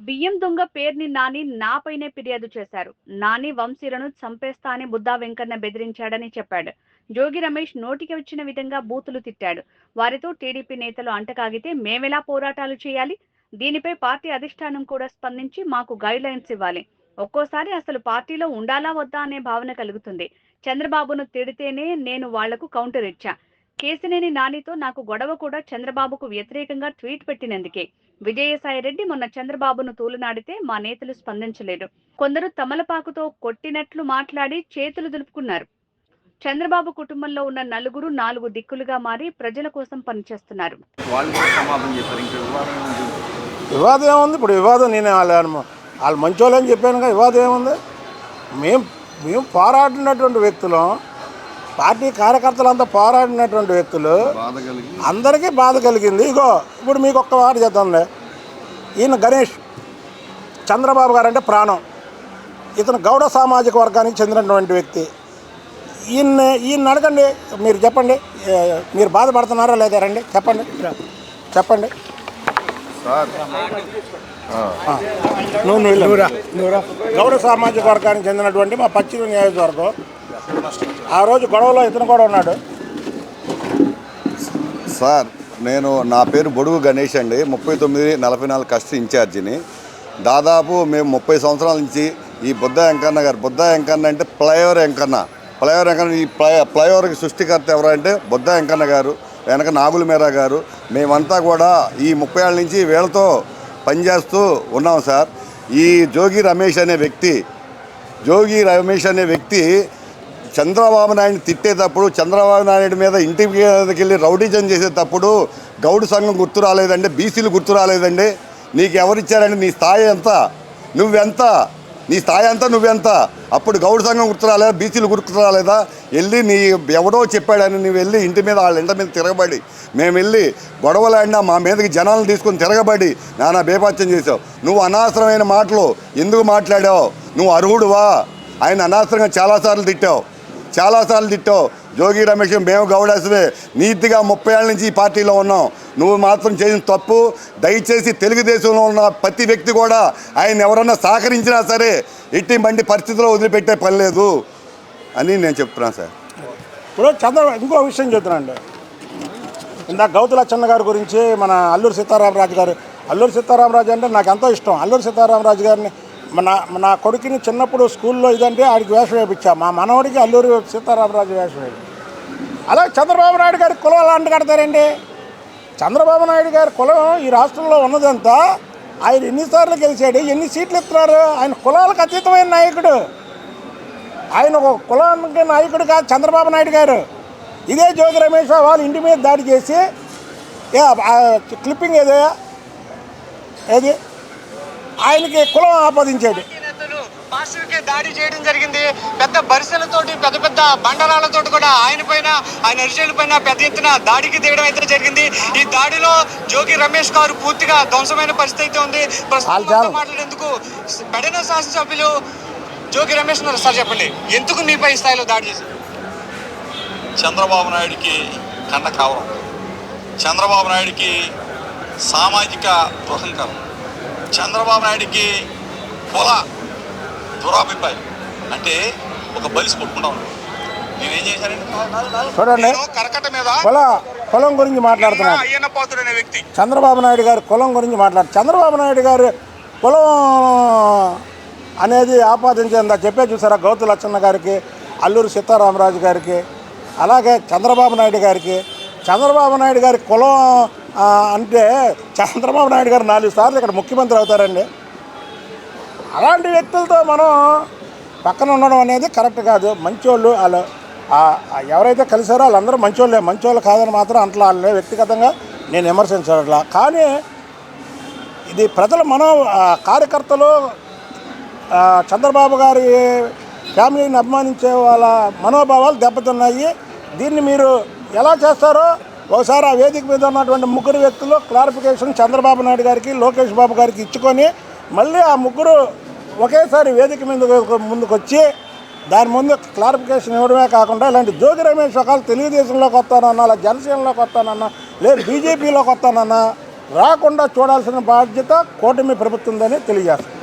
బియ్యం దొంగ పేర్ని నాని నాపైనే ఫిర్యాదు చేశారు. నాని వంశీలను చంపేస్తా అని బుద్దా వెంకన్న బెదిరించాడని చెప్పాడు. జోగి రమేష్ నోటికి వచ్చిన విధంగా బూతులు తిట్టాడు. వారితో టీడీపీ నేతలు అంటకాగితే మేమెలా పోరాటాలు చేయాలి? దీనిపై పార్టీ అధిష్టానం కూడా స్పందించి మాకు గైడ్ లైన్స్ ఇవ్వాలి. ఒక్కోసారి అసలు పార్టీలో ఉండాలా వద్దా అనే భావన కలుగుతుంది. చంద్రబాబును తిడితేనే నేను వాళ్లకు కౌంటర్ ఇచ్చా. కేసినేని నానితో నాకు గొడవ కూడా చంద్రబాబుకు వ్యతిరేకంగా ట్వీట్ పెట్టినందుకే. విజయసాయిరెడ్డి మొన్న చంద్రబాబును తూలనాడితే మా నేతలు స్పందించలేదు. కొందరు తమలపాకుతో కొట్టినట్లు మాట్లాడి చేతులు దులుపుకున్నారు. చంద్రబాబు కుటుంబంలో ఉన్న నలుగురు 4 దిక్కులుగా మారి ప్రజల కోసం పనిచేస్తున్నారు. వివాదం ఏముంది? ఇప్పుడు వివాదం నేను వాళ్ళు మంచోళ్ళని చెప్పానుగా. వివాదం ఏముంది? మేము పోరాడినటువంటి వ్యక్తులం, పార్టీ కార్యకర్తలంతా పోరాడినటువంటి వ్యక్తులు, అందరికీ బాధ కలిగింది. ఇగో ఇప్పుడు మీకు ఒక్క మాట చేద్దాంలే. ఈయన గణేష్, చంద్రబాబు గారు అంటే ప్రాణం. ఇతను గౌడ సామాజిక వర్గానికి చెందినటువంటి వ్యక్తి. ఈయన అడగండి, మీరు చెప్పండి, మీరు బాధపడుతున్నారా లేదా? రండి చెప్పండి. గౌడ సామాజిక వర్గానికి చెందినటువంటి మా పశ్చిమ నియోజకవర్గం. ఆ రోజు గొడవలో ఇతను కూడా ఉన్నాడు. సార్, నా పేరు బొడుగు గణేష్ అండి. 3944 కస్టడీ ఇన్ఛార్జిని. దాదాపు మేము 30 సంవత్సరాల నుంచి ఈ బుద్ధ వెంకన్న అంటే ఫ్లైఓవర్ వెంకన్న ఈ ఫ్లైఓవర్కి సృష్టికర్త ఎవరంటే బుద్ధ వెంకన్న గారు, వెనక నాగుల మీరా గారు. మేమంతా కూడా ఈ 30 ఏళ్ళ నుంచి వీళ్ళతో పనిచేస్తూ ఉన్నాం సార్. ఈ జోగి రమేష్ అనే వ్యక్తి చంద్రబాబు నాయుడిని తిట్టేటప్పుడు, చంద్రబాబు నాయుడు మీద ఇంటి మీదకి వెళ్ళి రౌడీజం చేసేటప్పుడు గౌడు సంఘం గుర్తు రాలేదండి, బీసీలు గుర్తు రాలేదండి. నీకు ఎవరిచ్చారండి? నీ స్థాయి ఎంత, నువ్వెంత? నీ స్థాయి అంతా నువ్వెంత? అప్పుడు గౌడు సంఘం గుర్తు రాలేదా, బీసీలు గుర్తు రాలేదా? వెళ్ళి నీ ఎవడో చెప్పాడని నువ్వు వెళ్ళి ఇంటి మీద వాళ్ళ ఇంటి మీద తిరగబడి, మేము వెళ్ళి గొడవలాడినా మా మీదకి జనాలను తీసుకొని తిరగబడి నానా బేపాత్యం చేసావు. నువ్వు అనవసరమైన మాటలు ఎందుకు మాట్లాడావు? నువ్వు అర్హుడువా? ఆయన అనవసరంగా చాలాసార్లు తిట్టావు. జోగి రమేష్, మేము గౌడాసమే నీతిగా 30 ఏళ్ళ నుంచి ఈ పార్టీలో ఉన్నాం. నువ్వు మాత్రం చేసిన తప్పు. దయచేసి తెలుగుదేశంలో ఉన్న ప్రతి వ్యక్తి కూడా ఆయన ఎవరన్నా సహకరించినా సరే ఎట్టి మండి పరిస్థితుల్లో వదిలిపెట్టే పని లేదు అని నేను చెప్తున్నాను సార్. ఇప్పుడు ఇంకో విషయం చెప్తున్నాండి. ఇందాక గౌతు లచ్చన్న గారి గురించి మన అల్లూరి సీతారామరాజు అంటే నాకు ఎంతో ఇష్టం. అల్లూరి సీతారామరాజు గారిని నా కొడుకుని చిన్నప్పుడు స్కూల్లో ఇదంటే ఆడికి వేషం వేయించా. మా మనవడికి అల్లూరి సీతారామరాజు వేషం వేయించు. అలాగే చంద్రబాబు నాయుడు గారి కులం ఎలా అంటగడతారండి? చంద్రబాబు నాయుడు గారి కులం ఈ రాష్ట్రంలో ఉన్నదంతా. ఆయన ఎన్నిసార్లు గెలిచాడు, ఎన్ని సీట్లు ఇస్తున్నారు? ఆయన కులాలకు అతీతమైన నాయకుడు. ఆయన ఒక కులానికి నాయకుడు కాదు చంద్రబాబు నాయుడు గారు. ఇదే జోగి రమేష్ వాళ్ళ ఇంటి మీద దాడి చేసి క్లిప్పింగ్ ఏది ఆయనకి కులం ఆపాదించాడు. దాడి చేయడం జరిగింది. పెద్ద బరిసెలతోటి, పెద్ద బండరాలతో కూడా ఆయన అరిచేల పైన పెద్ద ఎత్తున దాడికి దిగడం అయితే జరిగింది. ఈ దాడిలో జోగి రమేష్ గారు పూర్తిగా ధ్వంసమైన పరిస్థితి అయితే ఉంది. మాట్లాడేందుకు పెడన శాసనసభ్యులు జోగి రమేష్ ఉన్నారు. సార్ చెప్పండి, ఎందుకు మీపై ఈ స్థాయిలో దాడి చేశారు? చంద్రబాబు నాయుడికి కన్న కావడం, చంద్రబాబు నాయుడికి సామాజిక దురహంకారం, చంద్రబాబు నాయుడికి కుల దురాభిప్రాయం. అంటే ఒక బలిసి కొట్టుకుంటాం. నేనేం చేశానండి? చూడండి, కులం గురించి మాట్లాడుతున్నాను. అయ్యన్న పాత్రుడు అనే వ్యక్తి చంద్రబాబు నాయుడు గారి కులం గురించి చంద్రబాబు నాయుడు గారి కులం అనేది ఆపాదించేందా చెప్పే చూసారా? గౌతు లచ్చన్న గారికి, అల్లూరి సీతారామరాజు గారికి, అలాగే చంద్రబాబు నాయుడు గారికి. చంద్రబాబు నాయుడు గారి కులం అంటే చంద్రబాబు నాయుడు గారు 4 సార్లు ఇక్కడ ముఖ్యమంత్రి అవుతారండి. అలాంటి వ్యక్తులతో మనం పక్కన ఉండడం అనేది కరెక్ట్ కాదు. మంచోళ్ళు వాళ్ళు ఎవరైతే కలిసారో వాళ్ళందరూ మంచోళ్ళు కాదని మాత్రం అంటలా. వాళ్ళని వ్యక్తిగతంగా నేను విమర్శించట్లా. కానీ ఇది ప్రజల కార్యకర్తలు చంద్రబాబు గారి ఫ్యామిలీని అభిమానించే వాళ్ళ మనోభావాలు దెబ్బతిన్నాయి. దీన్ని మీరు ఎలా చేస్తారో ఒకసారి ఆ వేదిక మీద ఉన్నటువంటి 3 వ్యక్తులు క్లారిఫికేషన్ చంద్రబాబు నాయుడు గారికి, లోకేష్ బాబు గారికి ఇచ్చుకొని మళ్ళీ ఆ 3 ఒకేసారి వేదిక మీద ముందుకు వచ్చి దాని ముందు క్లారిఫికేషన్ ఇవ్వడమే కాకుండా ఇలాంటి జోగి రమేష్ ఒకవేళ తెలుగుదేశంలోకి వస్తానన్నా, లేదా జనసేనలోకి వస్తానన్నా, లేదు బీజేపీలోకి వస్తానన్నా రాకుండా చూడాల్సిన బాధ్యత కూటమి ప్రభుత్వందని తెలియజేస్తుంది.